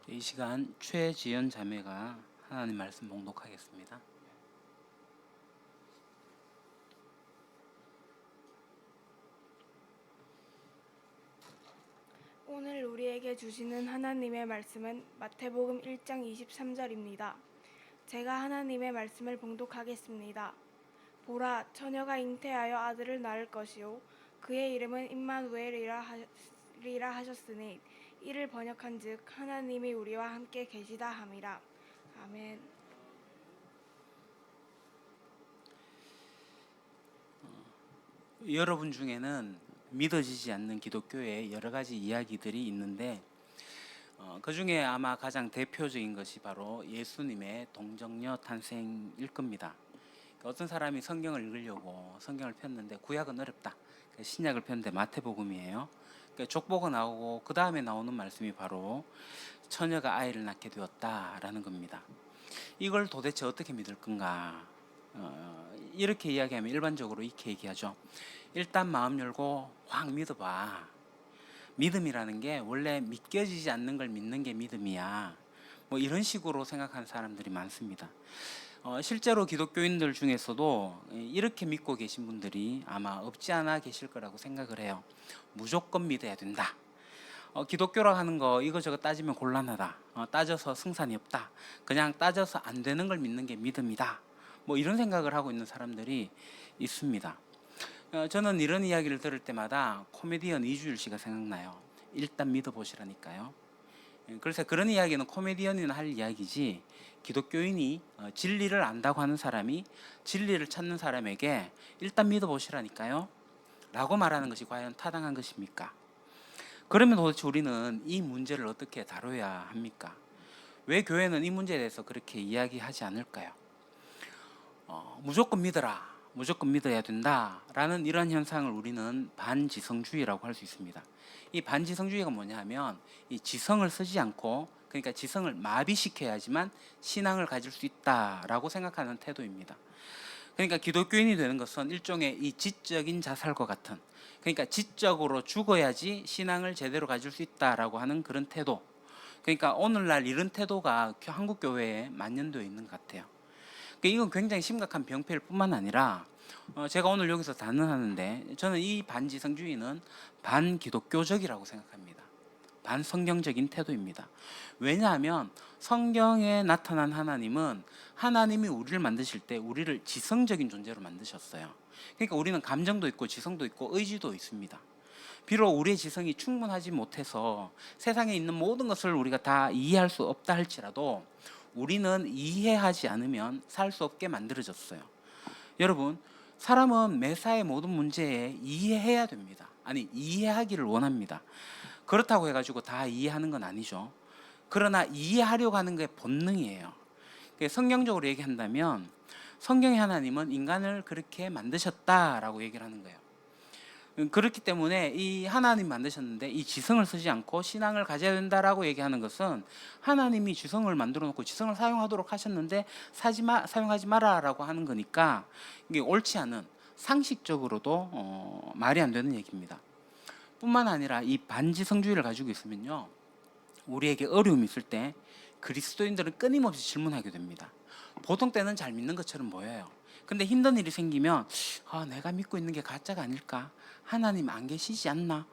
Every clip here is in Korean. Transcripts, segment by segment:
이 시간 최지연 자매가 하나님 말씀 봉독하겠습니다. 오늘 우리에게 주시는 하나님의 말씀은 마태복음 1장 23절입니다. 제가 하나님의 말씀을 봉독하겠습니다. 보라, 처녀가 잉태하여 아들을 낳을 것이요 그의 이름은 임마누엘이라 하셨으니 이를 번역한즉 하나님이 우리와 함께 계시다 함이라. 아멘. 여러분 중에는 믿어지지 않는 기독교의 여러 가지 이야기들이 있는데 그 중에 아마 가장 대표적인 것이 바로 예수님의 동정녀 탄생일 겁니다. 어떤 사람이 성경을 읽으려고 성경을 폈는데 구약은 어렵다. 신약을 폈는데 마태복음이에요. 족보가 나오고 그 다음에 나오는 말씀이 바로 처녀가 아이를 낳게 되었다라는 겁니다. 이걸 도대체 어떻게 믿을 건가? 이렇게 이야기하면 일반적으로 이렇게 얘기하죠. 일단 마음 열고 확 믿어봐. 믿음이라는 게 원래 믿겨지지 않는 걸 믿는 게 믿음이야. 뭐 이런 식으로 생각하는 사람들이 많습니다. 실제로 기독교인들 중에서도 이렇게 믿고 계신 분들이 아마 없지 않아 계실 거라고 생각을 해요. 무조건 믿어야 된다. 기독교라 하는 거 이거저거 따지면 곤란하다. 따져서 승산이 없다. 그냥 따져서 안 되는 걸 믿는 게 믿음이다. 뭐 이런 생각을 하고 있는 사람들이 있습니다. 저는 이런 이야기를 들을 때마다 코미디언 이주일 씨가 생각나요. 일단 믿어보시라니까요. 그래서 그런 이야기는 코미디언이나 할 이야기지, 기독교인이 진리를 안다고 하는 사람이 진리를 찾는 사람에게 일단 믿어보시라니까요 라고 말하는 것이 과연 타당한 것입니까? 그러면 도대체 우리는 이 문제를 어떻게 다뤄야 합니까? 왜 교회는 이 문제에 대해서 그렇게 이야기하지 않을까요? 무조건 믿어라, 무조건 믿어야 된다라는 이런 현상을 우리는 반지성주의라고 할 수 있습니다. 이 반지성주의가 뭐냐 하면 이 지성을 쓰지 않고, 그러니까 지성을 마비시켜야지만 신앙을 가질 수 있다라고 생각하는 태도입니다. 그러니까 기독교인이 되는 것은 일종의 이 지적인 자살과 같은, 그러니까 지적으로 죽어야지 신앙을 제대로 가질 수 있다라고 하는 그런 태도. 그러니까 오늘날 이런 태도가 한국 교회에 만연되어 있는 것 같아요. 이건 굉장히 심각한 병폐일 뿐만 아니라 제가 오늘 여기서 단언하는데, 저는 이 반지성주의는 반기독교적이라고 생각합니다. 반성경적인 태도입니다. 왜냐하면 성경에 나타난 하나님은, 하나님이 우리를 만드실 때 우리를 지성적인 존재로 만드셨어요. 그러니까 우리는 감정도 있고 지성도 있고 의지도 있습니다. 비록 우리의 지성이 충분하지 못해서 세상에 있는 모든 것을 우리가 다 이해할 수 없다 할지라도 우리는 이해하지 않으면 살 수 없게 만들어졌어요. 여러분, 사람은 매사의 모든 문제에 이해해야 됩니다. 아니, 이해하기를 원합니다. 그렇다고 해가지고 다 이해하는 건 아니죠. 그러나 이해하려고 하는 게 본능이에요. 성경적으로 얘기한다면 성경의 하나님은 인간을 그렇게 만드셨다라고 얘기를 하는 거예요. 그렇기 때문에 이 하나님 만드셨는데 이 지성을 쓰지 않고 신앙을 가져야 된다라고 얘기하는 것은, 하나님이 지성을 만들어 놓고 지성을 사용하도록 하셨는데 사용하지 마라라고 하는 거니까 이게 옳지 않은, 상식적으로도 말이 안 되는 얘기입니다. 뿐만 아니라 이 반지성주의를 가지고 있으면요, 우리에게 어려움이 있을 때 그리스도인들은 끊임없이 질문하게 됩니다. 보통 때는 잘 믿는 것처럼 보여요. 근데 힘든 일이 생기면 내가 믿고 있는 게 가짜가 아닐까? 하나님 안 계시지 않나?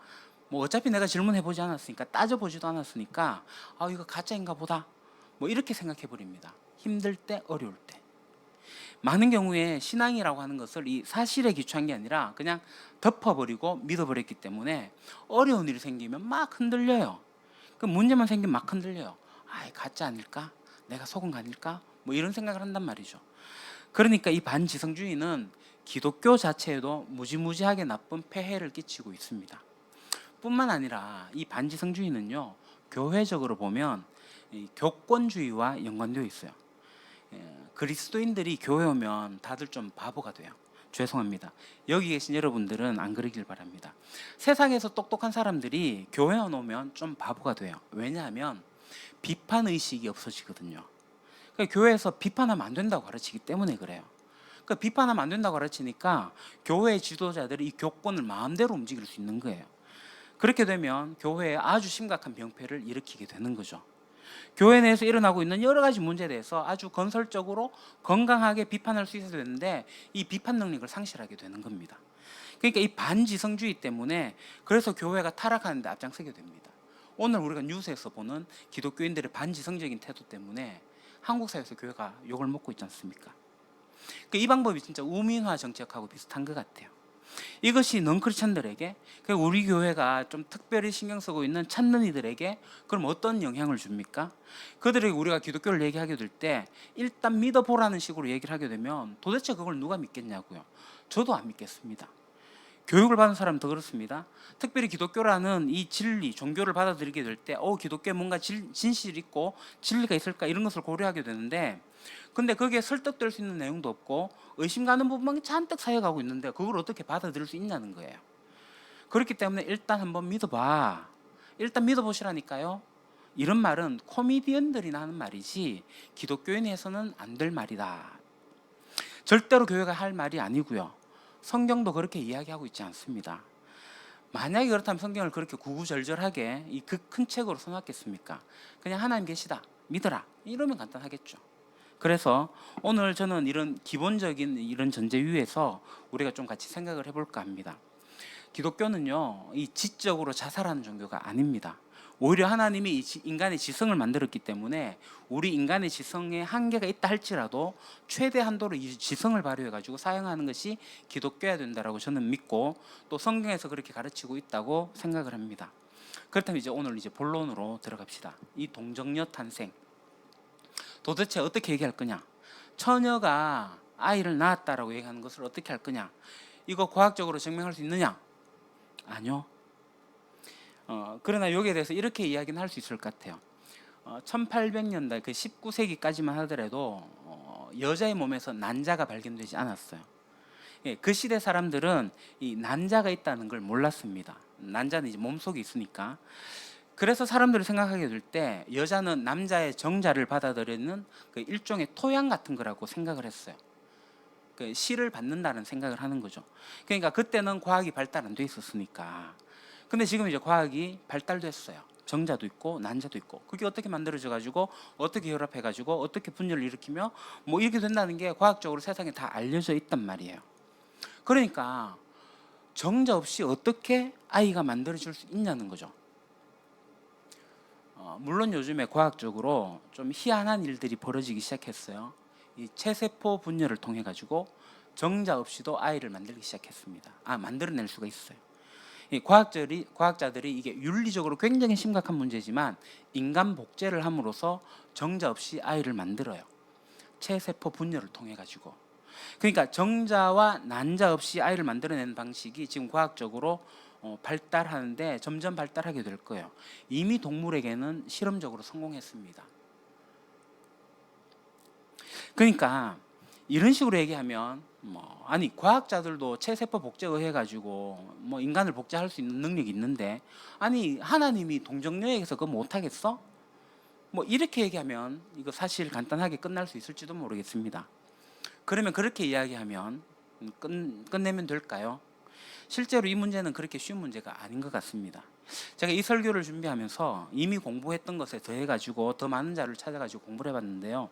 뭐 어차피 내가 질문해보지 않았으니까, 따져보지도 않았으니까 이거 가짜인가 보다, 뭐 이렇게 생각해 버립니다. 힘들 때, 어려울 때. 많은 경우에 신앙이라고 하는 것을 이 사실에 기초한 게 아니라 그냥 덮어버리고 믿어버렸기 때문에 어려운 일이 생기면 막 흔들려요. 그 문제만 생기면 막 흔들려요. 가짜 아닐까? 내가 속은 거 아닐까? 뭐 이런 생각을 한단 말이죠. 그러니까 이 반지성주의는 기독교 자체에도 무지무지하게 나쁜 폐해를 끼치고 있습니다. 뿐만 아니라 이 반지성주의는요, 교회적으로 보면 이 교권주의와 연관되어 있어요. 그리스도인들이 교회 오면 다들 좀 바보가 돼요. 죄송합니다. 여기 계신 여러분들은 안 그러길 바랍니다. 세상에서 똑똑한 사람들이 교회 오면 좀 바보가 돼요. 왜냐하면 비판 의식이 없어지거든요. 그러니까 교회에서 비판하면 안 된다고 가르치기 때문에 그래요. 그러니까 비판하면 안 된다고 가르치니까 교회 지도자들이 이 교권을 마음대로 움직일 수 있는 거예요. 그렇게 되면 교회에 아주 심각한 병폐를 일으키게 되는 거죠. 교회 내에서 일어나고 있는 여러 가지 문제에 대해서 아주 건설적으로 건강하게 비판할 수 있어야 되는데 이 비판 능력을 상실하게 되는 겁니다. 그러니까 이 반지성주의 때문에 그래서 교회가 타락하는 데 앞장서게 됩니다. 오늘 우리가 뉴스에서 보는 기독교인들의 반지성적인 태도 때문에 한국 사회에서 교회가 욕을 먹고 있지 않습니까? 그러니까 이 방법이 진짜 우민화 정책하고 비슷한 것 같아요. 이것이 넌크리스천들에게, 우리 교회가 좀 특별히 신경 쓰고 있는 찾는 이들에게 그럼 어떤 영향을 줍니까? 그들에게 우리가 기독교를 얘기하게 될 때 일단 믿어보라는 식으로 얘기를 하게 되면 도대체 그걸 누가 믿겠냐고요. 저도 안 믿겠습니다. 교육을 받은 사람은 더 그렇습니다. 특별히 기독교라는 이 진리, 종교를 받아들이게 될 때 기독교에 뭔가 진실이 있고 진리가 있을까 이런 것을 고려하게 되는데, 근데 거기에 설득될 수 있는 내용도 없고 의심 가는 부분만 잔뜩 쌓여가고 있는데 그걸 어떻게 받아들일 수 있냐는 거예요. 그렇기 때문에 일단 한번 믿어봐. 일단 믿어보시라니까요. 이런 말은 코미디언들이나 하는 말이지 기독교인에서는 안 될 말이다. 절대로 교회가 할 말이 아니고요. 성경도 그렇게 이야기하고 있지 않습니다. 만약에 그렇다면 성경을 그렇게 구구절절하게 이 그 큰 책으로 써놨겠습니까? 그냥 하나님 계시다, 믿어라, 이러면 간단하겠죠. 그래서 오늘 저는 이런 기본적인 이런 전제 위에서 우리가 좀 같이 생각을 해볼까 합니다. 기독교는요, 이 지적으로 자살하는 종교가 아닙니다. 오히려 하나님이 인간의 지성을 만들었기 때문에 우리 인간의 지성에 한계가 있다 할지라도 최대 한도로 이 지성을 발휘해 가지고 사용하는 것이 기독교여야 된다라고 저는 믿고, 또 성경에서 그렇게 가르치고 있다고 생각을 합니다. 그렇다면 이제 오늘 본론으로 들어갑시다. 이 동정녀 탄생, 도대체 어떻게 얘기할 거냐? 처녀가 아이를 낳았다라고 얘기하는 것을 어떻게 할 거냐? 이거 과학적으로 증명할 수 있느냐? 아니요. 그러나 여기에 대해서 이렇게 이야기는 할 수 있을 것 같아요. 1800년대 그 19세기까지만 하더라도 여자의 몸에서 난자가 발견되지 않았어요. 예, 그 시대 사람들은 이 난자가 있다는 걸 몰랐습니다. 난자는 이제 몸속에 있으니까. 그래서 사람들이 생각하게 될 때 여자는 남자의 정자를 받아들이는 그 일종의 토양 같은 거라고 생각을 했어요. 그 씨를 받는다는 생각을 하는 거죠. 그러니까 그때는 과학이 발달 안 돼 있었으니까. 근데 지금 이제 과학이 발달됐어요. 정자도 있고 난자도 있고, 그게 어떻게 만들어져 가지고 어떻게 혈합해 가지고 어떻게 분열을 일으키며 뭐 이렇게 된다는 게 과학적으로 세상에 다 알려져 있단 말이에요. 그러니까 정자 없이 어떻게 아이가 만들어질 수 있냐는 거죠. 물론 요즘에 과학적으로 좀 희한한 일들이 벌어지기 시작했어요. 이 체세포 분열을 통해 가지고 정자 없이도 아이를 만들기 시작했습니다. 만들어낼 수가 있어요. 이 과학자들이 이게 윤리적으로 굉장히 심각한 문제지만 인간 복제를 함으로써 정자 없이 아이를 만들어요. 체세포 분열을 통해 가지고. 그러니까 정자와 난자 없이 아이를 만들어내는 방식이 지금 과학적으로 발달하는데 점점 발달하게 될 거예요. 이미 동물에게는 실험적으로 성공했습니다. 그러니까 이런 식으로 얘기하면 과학자들도 체세포 복제에 의해 가지고 인간을 복제할 수 있는 능력이 있는데, 하나님이 동정녀에게서 그거 못 하겠어? 이렇게 얘기하면 이거 사실 간단하게 끝날 수 있을지도 모르겠습니다. 그러면 그렇게 이야기하면 끝내면 될까요? 실제로 이 문제는 그렇게 쉬운 문제가 아닌 것 같습니다. 제가 이 설교를 준비하면서 이미 공부했던 것에 더해 가지고 더 많은 자료를 찾아 가지고 공부를 해봤는데요.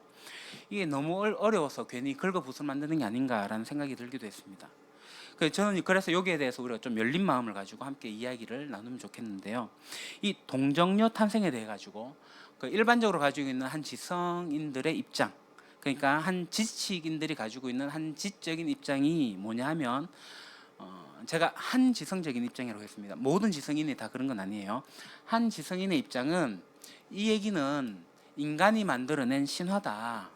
이게 너무 어려워서 괜히 긁어붓을 만드는 게 아닌가라는 생각이 들기도 했습니다. 저는 그래서 여기에 대해서 우리가 좀 열린 마음을 가지고 함께 이야기를 나누면 좋겠는데요. 이 동정녀 탄생에 대해 가지고 일반적으로 가지고 있는 한 지성인들의 입장, 그러니까 한 지식인들이 가지고 있는 한 지적인 입장이 뭐냐 하면, 제가 한 지성적인 입장이라고 했습니다. 모든 지성인이 다 그런 건 아니에요. 한 지성인의 입장은 이 얘기는 인간이 만들어낸 신화다.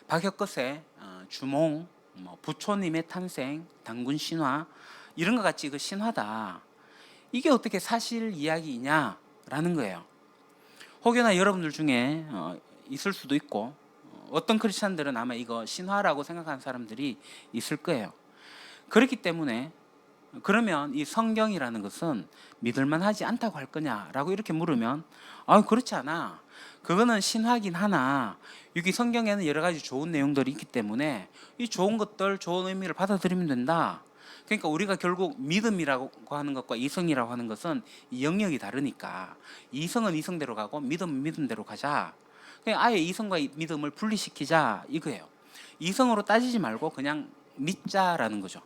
박혁것의 주몽, 부처님의 탄생, 당군 신화, 이런 것 같이 그 신화다. 이게 어떻게 사실 이야기냐라는 거예요. 혹여나 여러분들 중에 있을 수도 있고, 어떤 크리스찬들은 아마 이거 신화라고 생각하는 사람들이 있을 거예요. 그렇기 때문에 그러면 이 성경이라는 것은 믿을만하지 않다고 할 거냐라고 이렇게 물으면, 그렇지 않아. 그거는 신화긴 하나 여기 성경에는 여러 가지 좋은 내용들이 있기 때문에 이 좋은 것들, 좋은 의미를 받아들이면 된다. 그러니까 우리가 결국 믿음이라고 하는 것과 이성이라고 하는 것은 이 영역이 다르니까 이성은 이성대로 가고 믿음은 믿음대로 가자. 그냥 아예 이성과 믿음을 분리시키자 이거예요. 이성으로 따지지 말고 그냥 믿자라는 거죠.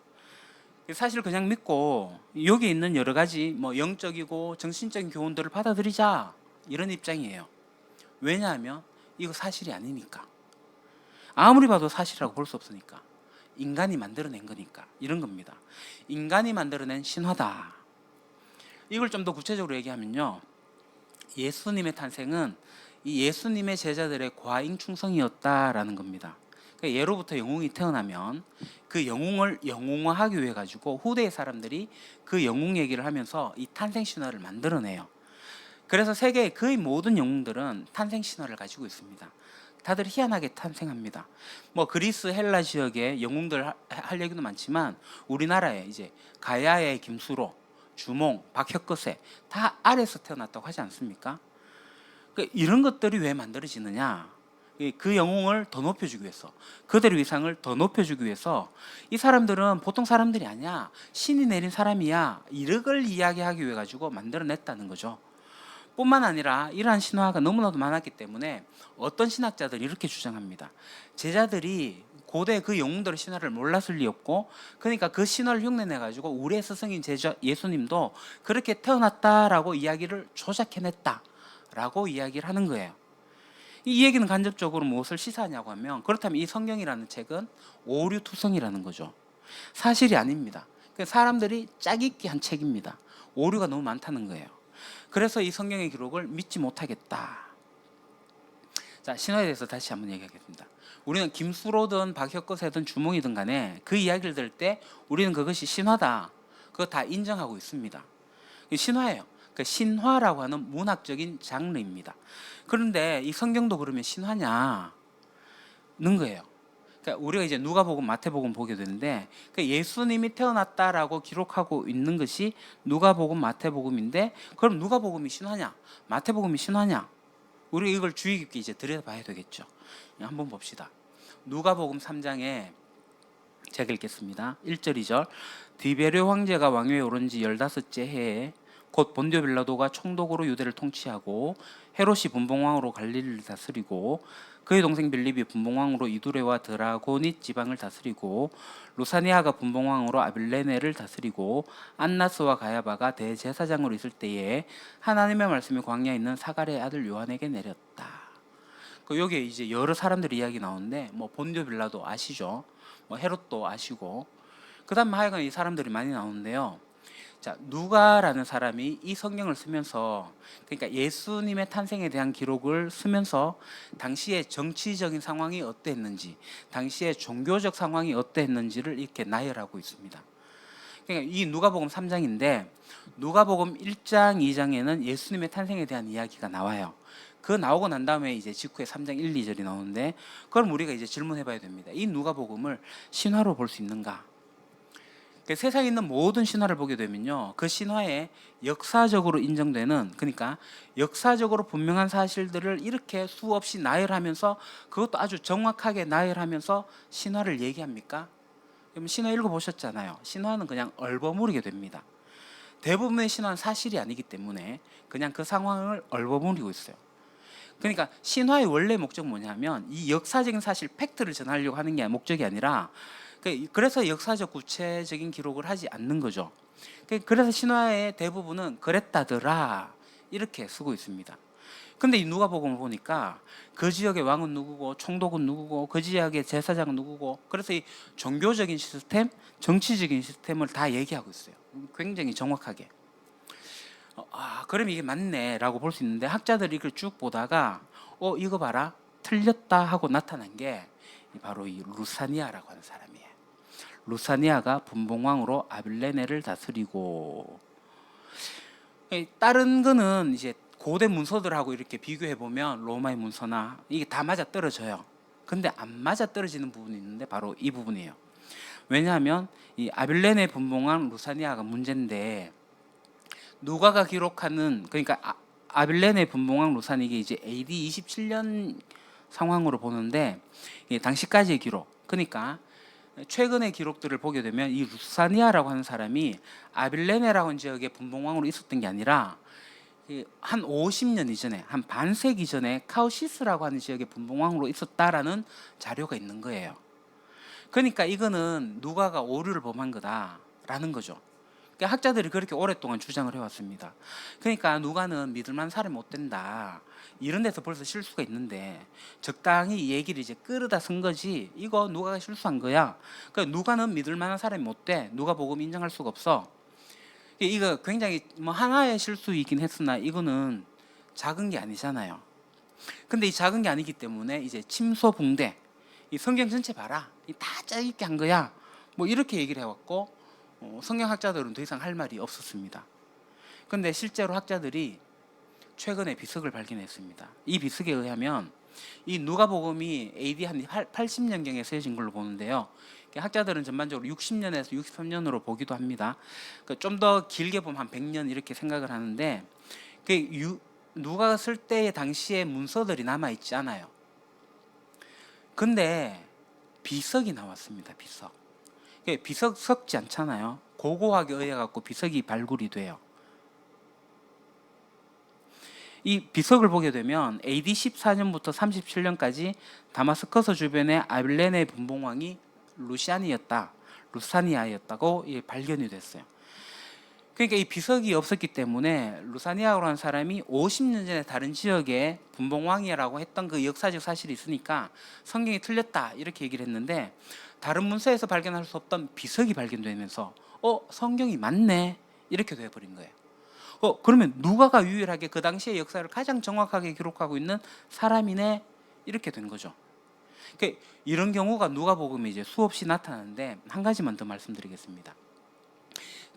사실 그냥 믿고 여기 있는 여러 가지 뭐 영적이고 정신적인 교훈들을 받아들이자 이런 입장이에요. 왜냐하면 이거 사실이 아니니까. 아무리 봐도 사실이라고 볼 수 없으니까. 인간이 만들어낸 거니까 이런 겁니다. 인간이 만들어낸 신화다. 이걸 좀 더 구체적으로 얘기하면요, 예수님의 탄생은 이 예수님의 제자들의 과잉 충성이었다라는 겁니다. 그러니까 예로부터 영웅이 태어나면 그 영웅을 영웅화하기 위해 가지고 후대의 사람들이 그 영웅 얘기를 하면서 이 탄생 신화를 만들어내요. 그래서 세계의 거의 모든 영웅들은 탄생 신화를 가지고 있습니다. 다들 희한하게 탄생합니다. 뭐 그리스 헬라 지역의 영웅들 할 얘기도 많지만 우리나라에 이제 가야의 김수로, 주몽, 박혁거세 다 알에서 태어났다고 하지 않습니까? 이런 것들이 왜 만들어지느냐? 그 영웅을 더 높여주기 위해서, 그들의 위상을 더 높여주기 위해서 이 사람들은 보통 사람들이 아니야, 신이 내린 사람이야, 이런 걸 이야기하기 위해 가지고 만들어냈다는 거죠. 뿐만 아니라 이러한 신화가 너무나도 많았기 때문에 어떤 신학자들이 이렇게 주장합니다. 제자들이 고대 그 영웅들의 신화를 몰랐을 리 없고, 그러니까 그 신화를 흉내내 가지고 우리의 스승인 제자 예수님도 그렇게 태어났다라고 이야기를 조작해냈다라고 이야기를 하는 거예요. 이 얘기는 간접적으로 무엇을 시사하냐고 하면, 그렇다면 이 성경이라는 책은 오류투성이라는 거죠. 사실이 아닙니다. 사람들이 짜깁기 한 책입니다. 오류가 너무 많다는 거예요. 그래서 이 성경의 기록을 믿지 못하겠다. 자, 신화에 대해서 다시 한번 얘기하겠습니다. 우리는 김수로든 박혁거세든 주몽이든 간에 그 이야기를 들을 때 우리는 그것이 신화다, 그거 다 인정하고 있습니다. 신화예요. 그 신화라고 하는 문학적인 장르입니다. 그런데 이 성경도 그러면 신화냐는 거예요. 그러니까 우리가 이제 누가복음, 마태복음 보게 되는데, 예수님이 태어났다라고 기록하고 있는 것이 누가복음, 마태복음인데, 그럼 누가복음이 신화냐, 마태복음이 신화냐? 우리 이걸 주의 깊게 이제 들여다봐야 되겠죠. 한번 봅시다. 누가복음 3장에 제가 읽겠습니다. 1절, 2절. 디베르 황제가 왕위에 오른 지 15째 해에 곧 본디오 빌라도가 총독으로 유대를 통치하고 헤롯이 분봉왕으로 갈릴리를 다스리고 그의 동생 빌립이 분봉왕으로 이두레와 드라고닛 지방을 다스리고 루사니아가 분봉왕으로 아빌레네를 다스리고 안나스와 가야바가 대제사장으로 있을 때에 하나님의 말씀이 광야에 있는 사가랴의 아들 요한에게 내렸다. 여기에 이제 여러 사람들 이야기 나오는데, 뭐 본디오 빌라도 아시죠? 뭐 헤롯도 아시고, 그다음 하여간 이 사람들이 많이 나오는데요. 자, 누가라는 사람이 이 성경을 쓰면서, 그러니까 예수님의 탄생에 대한 기록을 쓰면서 당시의 정치적인 상황이 어땠는지, 당시의 종교적 상황이 어땠는지를 이렇게 나열하고 있습니다. 그러니까 이 누가복음 3장인데 누가복음 1장, 2장에는 예수님의 탄생에 대한 이야기가 나와요. 그 나오고 난 다음에 이제 직후에 3장 1, 2절이 나오는데, 그럼 우리가 이제 질문해 봐야 됩니다. 이 누가복음을 신화로 볼 수 있는가? 세상에 있는 모든 신화를 보게 되면요, 그 신화에 역사적으로 인정되는, 그러니까 역사적으로 분명한 사실들을 이렇게 수없이 나열하면서, 그것도 아주 정확하게 나열하면서 신화를 얘기합니까? 그럼 신화 읽어보셨잖아요. 신화는 그냥 얼버무리게 됩니다. 대부분의 신화는 사실이 아니기 때문에 그냥 그 상황을 얼버무리고 있어요. 그러니까 신화의 원래 목적은 뭐냐면 이 역사적인 사실, 팩트를 전하려고 하는 게 목적이 아니라, 그래서 역사적 구체적인 기록을 하지 않는 거죠. 그래서 신화의 대부분은 그랬다더라 이렇게 쓰고 있습니다. 근데 이 누가복음을 보니까 그 지역의 왕은 누구고, 총독은 누구고, 그 지역의 제사장은 누구고, 그래서 이 종교적인 시스템, 정치적인 시스템을 다 얘기하고 있어요. 굉장히 정확하게. 그럼 이게 맞네 라고 볼 수 있는데, 학자들이 이걸 쭉 보다가 이거 봐라, 틀렸다 하고 나타난 게 바로 이 루사니아라고 하는 사람이에요. 루사니아가 분봉왕으로 아빌레네를 다스리고, 다른 거는 이제 고대 문서들하고 이렇게 비교해 보면 로마의 문서나 이게 다 맞아 떨어져요. 근데 안 맞아 떨어지는 부분이 있는데 바로 이 부분이에요. 왜냐하면 이 아빌레네 분봉왕 루사니아가 문제인데, 누가가 기록하는, 그러니까 아빌레네 분봉왕 루사니, 이게 이제 AD 27년 상황으로 보는데, 당시까지의 기록, 그러니까 최근의 기록들을 보게 되면 이 루사니아라고 하는 사람이 아빌레네라고 하는 지역의 분봉왕으로 있었던 게 아니라 한 50년 이전에, 한 반세기 전에 카우시스라고 하는 지역의 분봉왕으로 있었다라는 자료가 있는 거예요. 그러니까 이거는 누가가 오류를 범한 거다라는 거죠. 그러니까 학자들이 그렇게 오랫동안 주장을 해왔습니다. 그러니까 누가는 믿을만한 사람이 못 된다. 이런 데서 벌써 실수가 있는데 적당히 이 얘기를 이제 끌어다 쓴 거지. 이거 누가가 실수한 거야. 그러니까 누가는 믿을만한 사람이 못 돼. 누가복음 인정할 수가 없어. 이거 굉장히 뭐 하나의 실수이긴 했으나 이거는 작은 게 아니잖아요. 근데 이 작은 게 아니기 때문에 이제 침소붕대, 이 성경 전체 봐라, 이 다 짜깁게 한 거야. 뭐 이렇게 얘기를 해왔고 성경학자들은 더 이상 할 말이 없었습니다. 근데 실제로 학자들이 최근에 비석을 발견했습니다. 이 비석에 의하면 이 누가복음이 AD 한 80년경에 쓰여진 걸로 보는데요. 학자들은 전반적으로 60년에서 63년으로 보기도 합니다. 좀 더 길게 보면 한 100년 이렇게 생각을 하는데 누가가 쓸 때의 당시의 문서들이 남아있지 않아요. 근데 비석이 나왔습니다. 비석. 비석 섞지 않잖아요. 고고하게 의해 갖고 비석이 발굴이 돼요. 이 비석을 보게 되면 AD 14년부터 37년까지 다마스커스 주변의 아빌레네 분봉왕이 루사니아였다고 발견이 됐어요. 그러니까 이 비석이 없었기 때문에 루사니아라고 하는 사람이 50년 전에 다른 지역에 분봉왕이라고 했던 그 역사적 사실이 있으니까 성경이 틀렸다 이렇게 얘기를 했는데, 다른 문서에서 발견할 수 없던 비석이 발견되면서 성경이 맞네 이렇게 돼버린 거예요. 그러면 누가가 유일하게 그 당시의 역사를 가장 정확하게 기록하고 있는 사람이네 이렇게 된 거죠. 그러니까 이런 경우가 누가복음에 이제 수없이 나타나는데 한 가지만 더 말씀드리겠습니다.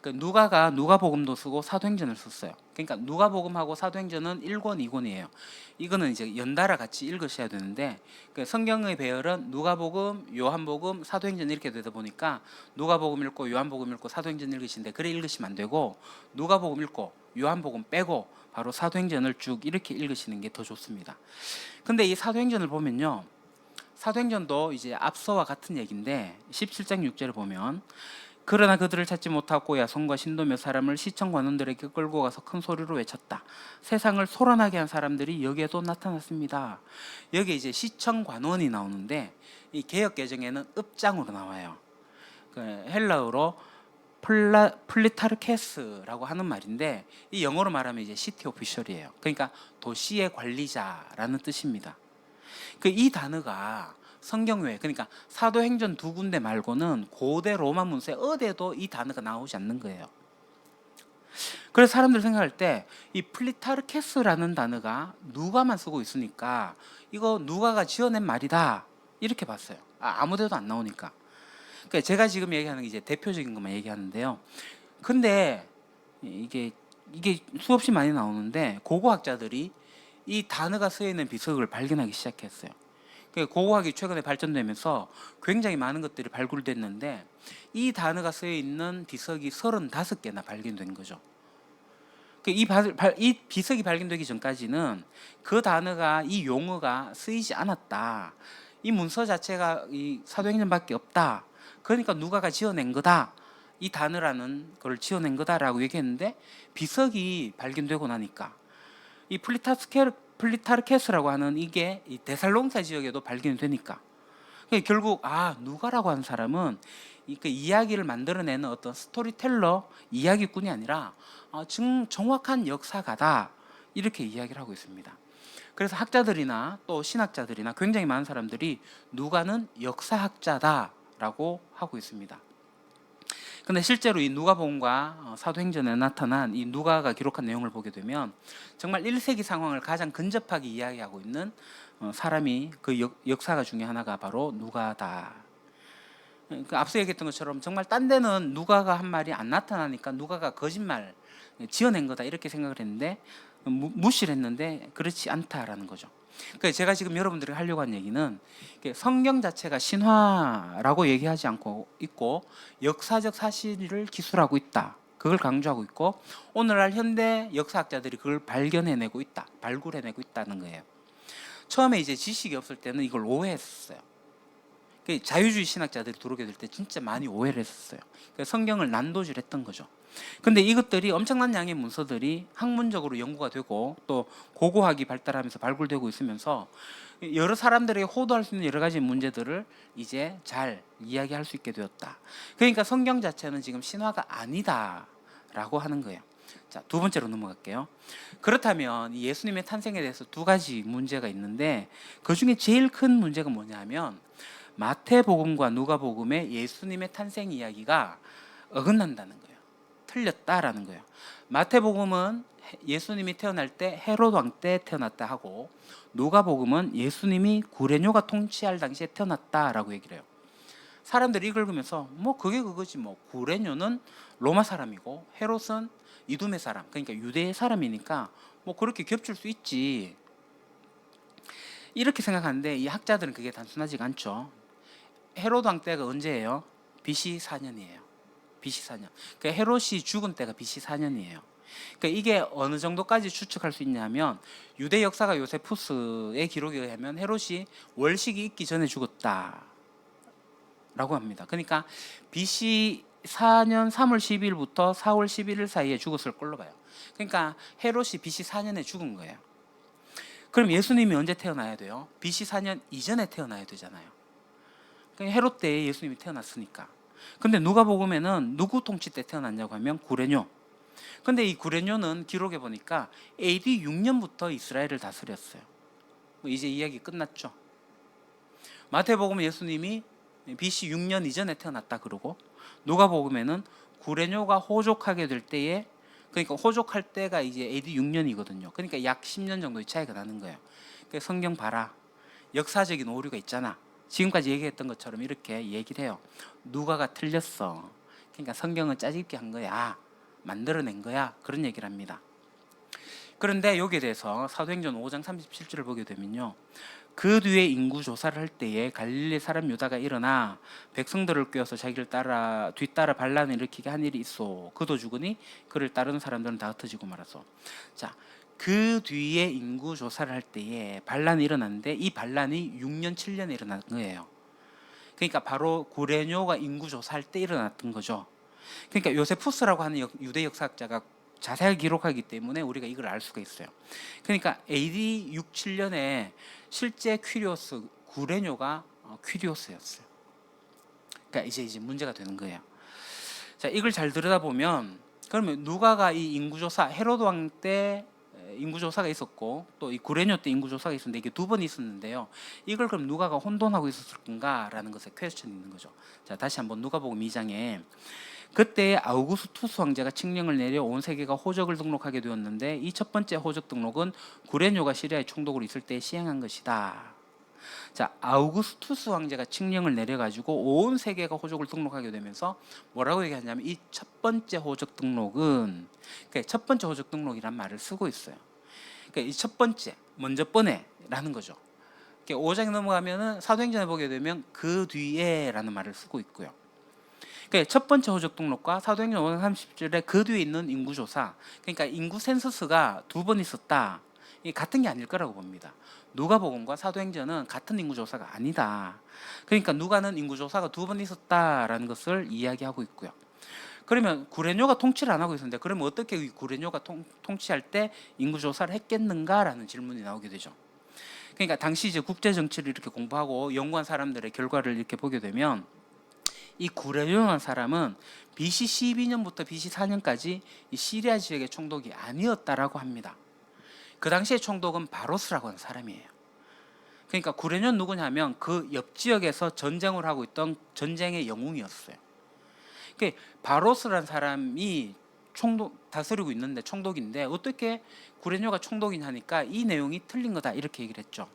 그러니까 누가가 누가복음도 쓰고 사도행전을 썼어요. 그러니까 누가복음하고 사도행전은 1권, 2권이에요. 이거는 이제 연달아 같이 읽으셔야 되는데, 그러니까 성경의 배열은 누가복음, 요한복음, 사도행전 이렇게 되다 보니까 누가복음 읽고 요한복음 읽고 사도행전 읽으시는데 그래 읽으시면 안 되고 누가복음 읽고 요한복음 빼고 바로 사도행전을 쭉 이렇게 읽으시는 게 더 좋습니다. 근데 이 사도행전을 보면요, 사도행전도 이제 앞서와 같은 얘기인데 17장 6절을 보면, 그러나 그들을 찾지 못하고 야손과 신도 몇 사람을 시청 관원들에게 끌고 가서 큰 소리로 외쳤다. 세상을 소란하게 한 사람들이 여기에도 나타났습니다. 여기 이제 시청 관원이 나오는데 이 개역 개정에는 읍장으로 나와요. 헬라어로 플리타르케스라고 하는 말인데 이 영어로 말하면 이제 시티 오피셜이에요. 그러니까 도시의 관리자라는 뜻입니다. 이 단어가 성경 외에, 그러니까 사도행전 2군데 말고는 고대 로마 문서에 어디에도 이 단어가 나오지 않는 거예요. 그래서 사람들이 생각할 때 이 플리타르케스라는 단어가 누가만 쓰고 있으니까 이거 누가가 지어낸 말이다 이렇게 봤어요. 아무데도 안 나오니까. 그러니까 제가 지금 얘기하는 게 이제 대표적인 것만 얘기하는데요. 근데 이게 수없이 많이 나오는데 고고학자들이 이 단어가 쓰여 있는 비석을 발견하기 시작했어요. 고고학이 최근에 발전되면서 굉장히 많은 것들이 발굴됐는데 이 단어가 쓰여 있는 비석이 35개나 발견된 거죠. 이 비석이 발견되기 전까지는 그 단어가, 이 용어가 쓰이지 않았다. 이 문서 자체가 이 사도행전밖에 없다. 그러니까 누가가 지어낸 거다. 이 단어라는 걸 지어낸 거다라고 얘기했는데 비석이 발견되고 나니까 이 플리타르케스라고 하는 이게 이 데살로니가 지역에도 발견되니까 결국 누가라고 하는 사람은 그 이야기를 만들어내는 어떤 스토리텔러, 이야기꾼이 아니라 정확한 역사가다 이렇게 이야기를 하고 있습니다. 그래서 학자들이나 또 신학자들이나 굉장히 많은 사람들이 누가는 역사학자다라고 하고 있습니다. 근데 실제로 이 누가복음과 사도행전에 나타난 이 누가가 기록한 내용을 보게 되면 정말 1세기 상황을 가장 근접하게 이야기하고 있는 사람이, 그 역사가 중에 하나가 바로 누가다. 앞서 얘기했던 것처럼 정말 딴 데는 누가가 한 말이 안 나타나니까 누가가 거짓말 지어낸 거다 이렇게 생각을 했는데 무시를 했는데 그렇지 않다라는 거죠. 그러니까 제가 지금 여러분들이 하려고 한 얘기는 성경 자체가 신화라고 얘기하지 않고 있고 역사적 사실을 기술하고 있다. 그걸 강조하고 있고 오늘날 현대 역사학자들이 그걸 발견해내고 있다. 발굴해내고 있다는 거예요. 처음에 이제 지식이 없을 때는 이걸 오해했어요. 그 자유주의 신학자들이 들어오게 될 때 진짜 많이 오해를 했었어요. 그래서 성경을 난도질했던 거죠. 근데 이것들이 엄청난 양의 문서들이 학문적으로 연구가 되고 또 고고학이 발달하면서 발굴되고 있으면서 여러 사람들에게 호도할 수 있는 여러 가지 문제들을 이제 잘 이야기할 수 있게 되었다. 그러니까 성경 자체는 지금 신화가 아니다라고 하는 거예요. 자, 두 번째로 넘어갈게요. 그렇다면 예수님의 탄생에 대해서 두 가지 문제가 있는데 그 중에 제일 큰 문제가 뭐냐면 마태복음과 누가복음의 예수님의 탄생 이야기가 어긋난다는 거예요. 틀렸다라는 거예요. 마태복음은 예수님이 태어날 때 헤롯 왕 때 태어났다 하고 누가복음은 예수님이 구레뇨가 통치할 당시에 태어났다라고 얘기를 해요. 사람들이 이걸 보면서 뭐 그게 그거지 뭐 구레뇨는 로마 사람이고 헤롯은 이두메 사람 그러니까 유대 사람이니까 뭐 그렇게 겹칠 수 있지 이렇게 생각하는데 이 학자들은 그게 단순하지가 않죠. 헤롯 왕 때가 언제예요? BC 4년이에요. BC 4년. 그러니까 헤롯이 죽은 때가 BC 4년이에요. 그러니까 이게 어느 정도까지 추측할 수 있냐면 유대 역사가 요세푸스의 기록에 의하면 헤롯이 월식이 있기 전에 죽었다라고 합니다. 그러니까 BC 4년 3월 12일부터 4월 11일 사이에 죽었을 걸로 봐요. 그러니까 헤롯이 BC 4년에 죽은 거예요. 그럼 예수님이 언제 태어나야 돼요? BC 4년 이전에 태어나야 되잖아요. 그러니까 헤롯 때에 예수님이 태어났으니까. 근데 누가복음에는 누구 통치 때 태어났냐고 하면 구레뇨. 근데 이 구레뇨는 기록에 보니까 AD 6년부터 이스라엘을 다스렸어요. 이제 이야기 끝났죠. 마태복음은 예수님이 BC 6년 이전에 태어났다 그러고 누가복음에는 구레뇨가 호족하게 될 때에 그러니까 호족할 때가 이제 AD 6년이거든요. 그러니까 약 10년 정도의 차이가 나는 거예요. 그러니까 성경 봐라. 역사적인 오류가 있잖아. 지금까지 얘기했던 것처럼 이렇게 얘기를 해요. 누가가 틀렸어. 그러니까 성경은 짜집기 한 거야. 만들어낸 거야. 그런 얘기를 합니다. 그런데 여기에 대해서 사도행전 5장 37절을 보게 되면요. 그 뒤에 인구 조사를 할 때에 갈릴리 사람 유다가 일어나 백성들을 꿰어서 자기를 뒤따라 반란을 일으키게 한 일이 있어. 그도 죽으니 그를 따르는 사람들은 다 흩어지고 말았어. 자, 그 뒤에 인구 조사를 할 때에 반란이 일어났는데 이 반란이 6년 7년에 일어난 거예요. 그러니까 바로 구레뇨가 인구 조사할 때 일어났던 거죠. 그러니까 요세푸스라고 하는 유대 역사학자가 자세하게 기록하기 때문에 우리가 이걸 알 수가 있어요. 그러니까 AD 6, 7년에 실제 퀴리오스 구레뇨가 퀴리오스였어요. 그러니까 이제 문제가 되는 거예요. 자, 이걸 잘 들여다보면 그러면 누가가 이 인구조사 헤로드 왕 때 인구조사가 있었고 또 이 구레뇨 때 인구조사가 있었는데 이게 두 번 있었는데요. 이걸 그럼 누가가 혼돈하고 있었을 건가라는 것에 퀘스천이 있는 거죠. 자, 다시 한번 누가복음 2장에 그때 아우구스투스 황제가 칙령을 내려 온 세계가 호적을 등록하게 되었는데 이 첫 번째 호적 등록은 구레뇨가 시리아의 총독으로 있을 때 시행한 것이다. 자, 아우구스투스 황제가 칙령을 내려가지고 온 세계가 호적을 등록하게 되면서 뭐라고 얘기하냐면 이 첫 번째 호적 등록은 그러니까 첫 번째 호적 등록이란 말을 쓰고 있어요. 그러니까 이 첫 번째 먼저 번에라는 거죠. 5장에 넘어가면은 사도행전에 보게 되면 그 뒤에라는 말을 쓰고 있고요. 그러니까 첫 번째 호적 등록과 사도행전 5장 30절에 그 뒤에 있는 인구조사, 그러니까 인구 센서스가 두 번 있었다. 이게 같은 게 아닐 거라고 봅니다. 누가복음과 사도행전은 같은 인구조사가 아니다. 그러니까 누가는 인구조사가 두 번 있었다라는 것을 이야기하고 있고요. 그러면 구레뇨가 통치를 안 하고 있었는데 그러면 어떻게 구레뇨가 통치할 때 인구조사를 했겠는가라는 질문이 나오게 되죠. 그러니까 당시 이제 국제 정치를 이렇게 공부하고 연구한 사람들의 결과를 이렇게 보게 되면 이 구레뇨라는 사람은 BC 12년부터 BC 4년까지 이 시리아 지역의 총독이 아니었다라고 합니다. 그 당시의 총독은 바로스라고 하는 사람이에요. 그러니까 구레뇨는 누구냐면 그 옆 지역에서 전쟁을 하고 있던 전쟁의 영웅이었어요. 그러니까 바로스라는 사람이 총독 다스리고 있는데 총독인데 어떻게 구레뇨가 총독이냐 하니까 이 내용이 틀린 거다 이렇게 얘기를 했죠.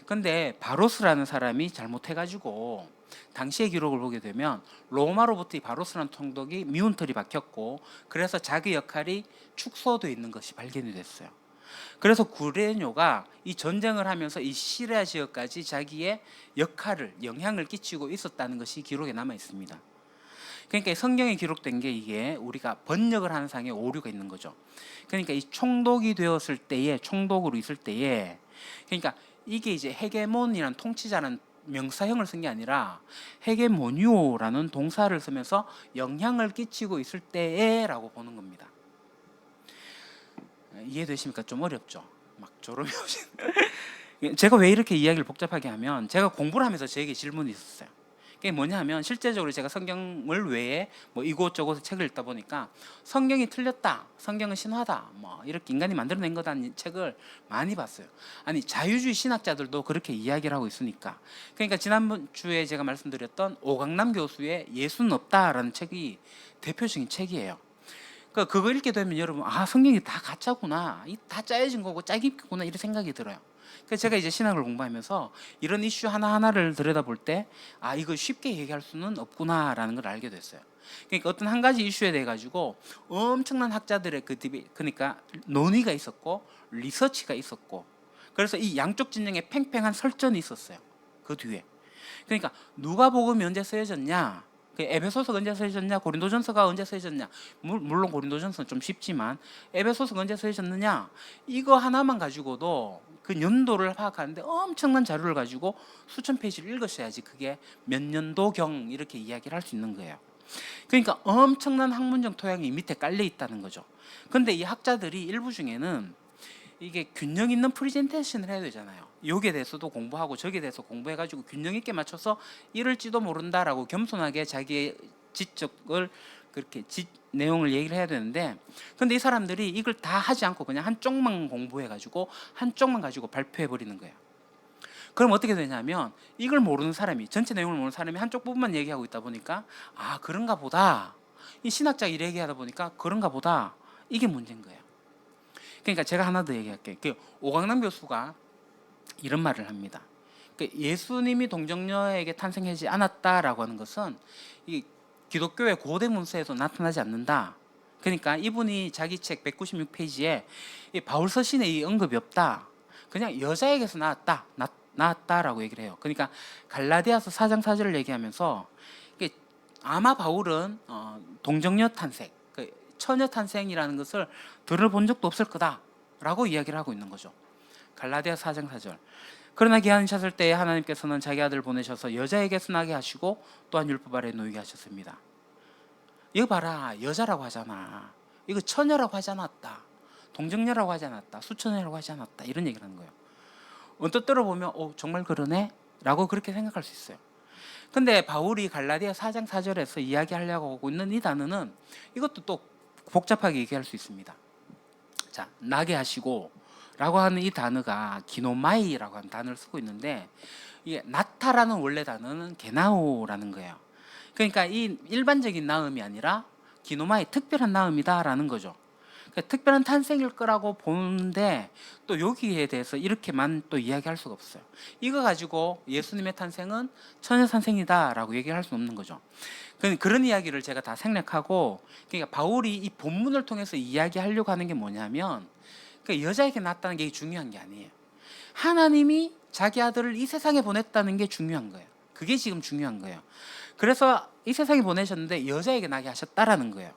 근데 바로스라는 사람이 잘못해가지고 당시의 기록을 보게 되면 로마로부터 이 바로스라는 총독이 미운 털이 박혔고 그래서 자기 역할이 축소되어 있는 것이 발견이 됐어요. 그래서 구레뇨가 이 전쟁을 하면서 이 시리아 지역까지 자기의 역할을 영향을 끼치고 있었다는 것이 기록에 남아 있습니다. 그러니까 성경에 기록된 게 이게 우리가 번역을 하는 상에 오류가 있는 거죠. 그러니까 이 총독이 되었을 때에 총독으로 있을 때에 그러니까 이게 이제 헤게몬이라는 통치자라는 명사형을 쓴 게 아니라 헤게모니오라는 동사를 쓰면서 영향을 끼치고 있을 때에라고 보는 겁니다. 이해되십니까? 좀 어렵죠? 막 졸음이 오신. 제가 왜 이렇게 이야기를 복잡하게 하면 제가 공부를 하면서 저에게 질문이 있었어요. 그게 뭐냐면 실제적으로 제가 성경을 외에 뭐 이곳저곳에 책을 읽다 보니까 성경이 틀렸다, 성경은 신화다, 뭐 이렇게 인간이 만들어낸 거다는 책을 많이 봤어요. 아니 자유주의 신학자들도 그렇게 이야기를 하고 있으니까. 그러니까 지난번 주에 제가 말씀드렸던 오강남 교수의 예수는 없다라는 책이 대표적인 책이에요. 그거 읽게 되면 여러분 성경이 다 가짜구나, 다 짜여진 거고 짜깁기구나 이런 생각이 들어요. 그래서 제가 이제 신학을 공부하면서 이런 이슈 하나하나를 들여다볼 때 이거 쉽게 얘기할 수는 없구나라는 걸 알게 됐어요. 그러니까 어떤 한 가지 이슈에 대해 가지고 엄청난 학자들의 그러니까 논의가 있었고 리서치가 있었고, 그래서 이 양쪽 진영에 팽팽한 설전이 있었어요. 그 뒤에. 그러니까 누가복음이 언제 쓰여졌냐, 에베소서가 언제 쓰여졌냐, 고린도전서가 언제 쓰여졌냐, 물론 고린도전서는 좀 쉽지만 에베소서가 언제 쓰여졌느냐, 이거 하나만 가지고도 그 연도를 파악하는데 엄청난 자료를 가지고 수천 페이지를 읽으셔야지 그게 몇 년도경 이렇게 이야기를 할 수 있는 거예요. 그러니까 엄청난 학문적 토양이 밑에 깔려 있다는 거죠. 근데 이 학자들이 일부 중에는 이게 균형 있는 프리젠테이션을 해야 되잖아요. 여기에 대해서도 공부하고 저기에 대해서 공부해가지고 균형 있게 맞춰서 이럴지도 모른다라고 겸손하게 자기의 지적을 그렇게 내용을 얘기를 해야 되는데, 근데 이 사람들이 이걸 다 하지 않고 그냥 한쪽만 공부해가지고 한쪽만 가지고 발표해버리는 거예요. 그럼 어떻게 되냐면 이걸 모르는 사람이, 전체 내용을 모르는 사람이 한쪽 부분만 얘기하고 있다 보니까 그런가 보다, 이 신학자 일 얘기하다 보니까 그런가 보다, 이게 문제인 거예요. 그러니까 제가 하나 더 얘기할게요. 오강남 교수가 이런 말을 합니다. 예수님이 동정녀에게 탄생하지 않았다라고 하는 것은 이 기독교의 고대 문서에도 나타나지 않는다. 그러니까 이분이 자기 책 196페이지에 바울 서신에 이 언급이 없다. 그냥 여자에게서 나왔다라고 얘기를 해요. 그러니까 갈라디아서 4장 4절을 얘기하면서 아마 바울은 동정녀 탄생, 처녀 탄생이라는 것을 들어본 적도 없을 거다라고 이야기를 하고 있는 거죠. 갈라디아 4장 4절. 그러나 기한하셨을 때에 하나님께서는 자기 아들 보내셔서 여자에게서 나게 하시고 또한 율법 아래 놓이게 하셨습니다. 이거 봐라, 여자라고 하잖아, 이거 처녀라고 하지 않았다, 동정녀라고 하지 않았다, 수처녀라고 하지 않았다, 이런 얘기를 하는 거예요. 언뜻 들어보면 정말 그러네? 라고 그렇게 생각할 수 있어요. 근데 바울이 갈라디아 4장 4절에서 이야기하려고 하고 있는 이 단어는 이것도 또 복잡하게 얘기할 수 있습니다. 자, 나게 하시고 라고 하는 이 단어가 기노마이라고 하는 단어를 쓰고 있는데, 이게 나타라는 원래 단어는 게나오라는 거예요. 그러니까 이 일반적인 나음이 아니라 기노마이, 특별한 나음이다라는 거죠. 그러니까 특별한 탄생일 거라고 보는데 또 여기에 대해서 이렇게만 또 이야기할 수가 없어요. 이거 가지고 예수님의 탄생은 처녀 탄생이다라고 얘기할 수 없는 거죠. 그런 이야기를 제가 다 생략하고, 그러니까 바울이 이 본문을 통해서 이야기하려고 하는 게 뭐냐면, 그러니까 여자에게 낳았다는 게 중요한 게 아니에요. 하나님이 자기 아들을 이 세상에 보냈다는 게 중요한 거예요. 그게 지금 중요한 거예요. 그래서 이 세상에 보내셨는데 여자에게 나게 하셨다라는 거예요.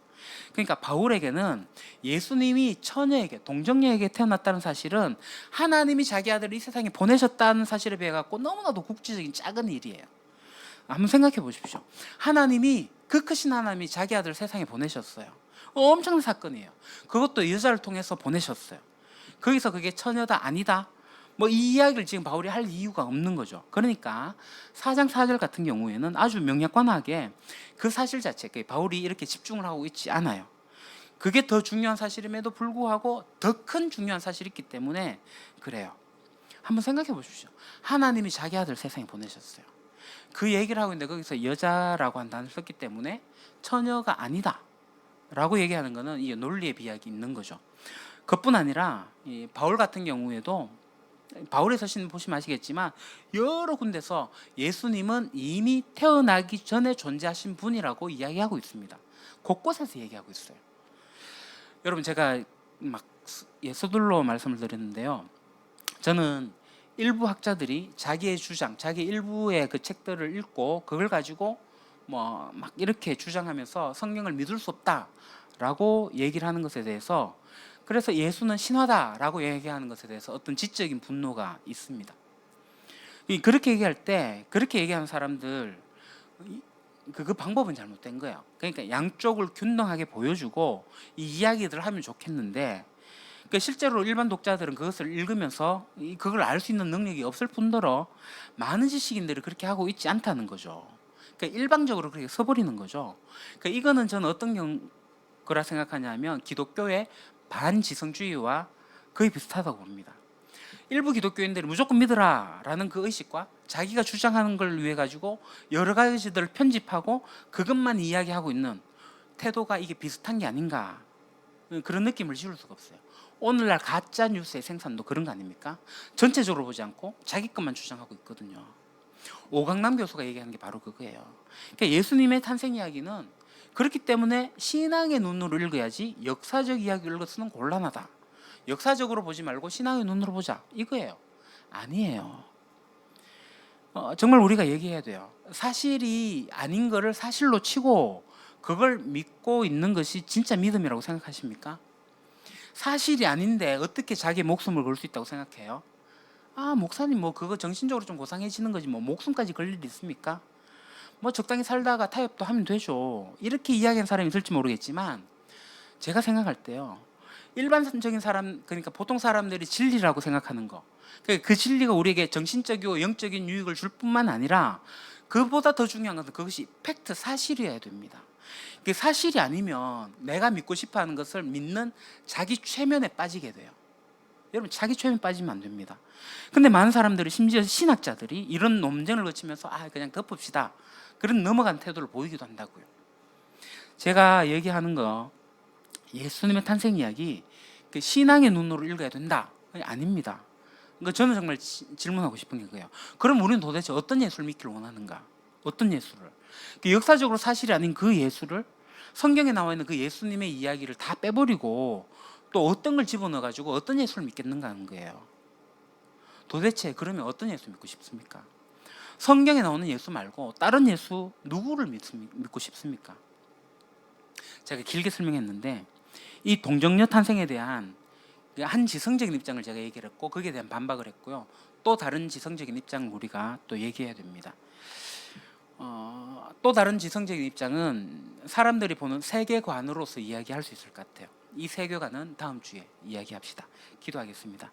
그러니까 바울에게는 예수님이 처녀에게, 동정녀에게 태어났다는 사실은 하나님이 자기 아들을 이 세상에 보내셨다는 사실에 비해 갖고 너무나도 국지적인 작은 일이에요. 한번 생각해 보십시오. 하나님이, 그 크신 하나님이 자기 아들을 세상에 보내셨어요. 엄청난 사건이에요. 그것도 여자를 통해서 보내셨어요. 거기서 그게 처녀다 아니다, 뭐 이 이야기를 지금 바울이 할 이유가 없는 거죠. 그러니까 4장 4절 같은 경우에는 아주 명약관하게 그 사실 자체, 바울이 이렇게 집중을 하고 있지 않아요. 그게 더 중요한 사실임에도 불구하고 더 큰 중요한 사실이 있기 때문에 그래요. 한번 생각해 보십시오. 하나님이 자기 아들 세상에 보내셨어요. 그 얘기를 하고 있는데 거기서 여자라고 한 단어를 썼기 때문에 처녀가 아니다 라고 얘기하는 것은 이 논리의 비약이 있는 거죠. 그뿐 아니라 이 바울 같은 경우에도, 바울의 서신 보시면 아시겠지만 여러 군데서 예수님은 이미 태어나기 전에 존재하신 분이라고 이야기하고 있습니다. 곳곳에서 얘기하고 있어요. 여러분, 제가 막 서둘러 말씀을 드렸는데요, 저는 일부 학자들이 자기의 주장, 자기 일부의 그 책들을 읽고 그걸 가지고 뭐 막 이렇게 주장하면서 성경을 믿을 수 없다라고 얘기를 하는 것에 대해서, 그래서 예수는 신화다라고 얘기하는 것에 대해서 어떤 지적인 분노가 있습니다. 그렇게 얘기할 때 그렇게 얘기하는 사람들 그 방법은 잘못된 거예요. 그러니까 양쪽을 균등하게 보여주고 이 이야기들을 하면 좋겠는데 그러니까 실제로 일반 독자들은 그것을 읽으면서 그걸 알 수 있는 능력이 없을 뿐더러 많은 지식인들이 그렇게 하고 있지 않다는 거죠. 그러니까 일방적으로 그렇게 서버리는 거죠. 그러니까 이거는 저는 어떤 거라 생각하냐면 기독교의 반지성주의와 거의 비슷하다고 봅니다. 일부 기독교인들이 무조건 믿으라라는 그 의식과 자기가 주장하는 걸 위해 가지고 여러 가지들을 편집하고 그것만 이야기하고 있는 태도가 이게 비슷한 게 아닌가, 그런 느낌을 지울 수가 없어요. 오늘날 가짜 뉴스의 생산도 그런 거 아닙니까? 전체적으로 보지 않고 자기 것만 주장하고 있거든요. 오강남 교수가 얘기하는 게 바로 그거예요. 그러니까 예수님의 탄생 이야기는 그렇기 때문에 신앙의 눈으로 읽어야지 역사적 이야기를 읽어서는 곤란하다. 역사적으로 보지 말고 신앙의 눈으로 보자, 이거예요. 아니에요. 정말 우리가 얘기해야 돼요. 사실이 아닌 거를 사실로 치고 그걸 믿고 있는 것이 진짜 믿음이라고 생각하십니까? 사실이 아닌데 어떻게 자기 목숨을 걸 수 있다고 생각해요? 아, 목사님 뭐 그거 정신적으로 좀 고상해지는 거지 뭐 목숨까지 걸 일이 있습니까? 뭐 적당히 살다가 타협도 하면 되죠. 이렇게 이야기하는 사람이 있을지 모르겠지만 제가 생각할 때요, 일반적인 사람, 그러니까 보통 사람들이 진리라고 생각하는 거, 그 진리가 우리에게 정신적이고 영적인 유익을 줄 뿐만 아니라 그보다 더 중요한 것은 그것이 팩트, 사실이어야 됩니다. 그게 사실이 아니면 내가 믿고 싶어하는 것을 믿는 자기 최면에 빠지게 돼요. 여러분, 자기 최면 빠지면 안 됩니다. 근데 많은 사람들이, 심지어 신학자들이 이런 논쟁을 거치면서 그냥 덮읍시다, 그런 넘어간 태도를 보이기도 한다고요. 제가 얘기하는 거 예수님의 탄생 이야기 그 신앙의 눈으로 읽어야 된다, 아닙니다. 그러니까 저는 정말 질문하고 싶은 게 그거예요. 그럼 우리는 도대체 어떤 예수를 믿기를 원하는가? 어떤 예수를? 그 역사적으로 사실이 아닌 그 예수를, 성경에 나와 있는 그 예수님의 이야기를 다 빼버리고 또 어떤 걸 집어넣어 가지고 어떤 예수를 믿겠는가 하는 거예요. 도대체 그러면 어떤 예수 믿고 싶습니까? 성경에 나오는 예수 말고 다른 예수 누구를 믿고 싶습니까? 제가 길게 설명했는데 이 동정녀 탄생에 대한 한 지성적인 입장을 제가 얘기를 했고 거기에 대한 반박을 했고요. 또 다른 지성적인 입장을 우리가 또 얘기해야 됩니다. 또 다른 지성적인 입장은 사람들이 보는 세계관으로서 이야기할 수 있을 것 같아요. 이 세계관은 다음 주에 이야기합시다. 기도하겠습니다.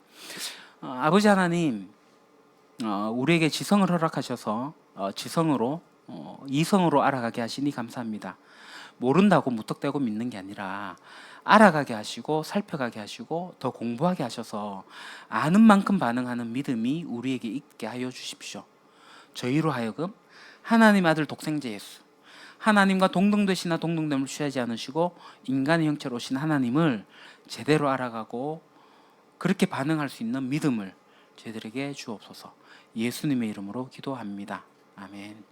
아버지 하나님, 우리에게 지성을 허락하셔서 지성으로 이성으로 알아가게 하시니 감사합니다. 모른다고 무턱대고 믿는 게 아니라 알아가게 하시고 살펴가게 하시고 더 공부하게 하셔서 아는 만큼 반응하는 믿음이 우리에게 있게 하여 주십시오. 저희로 하여금 하나님 아들 독생자 예수, 하나님과 동등되시나 동등됨을 취하지 않으시고 인간의 형체로 오신 하나님을 제대로 알아가고 그렇게 반응할 수 있는 믿음을 저희들에게 주옵소서. 예수님의 이름으로 기도합니다. 아멘.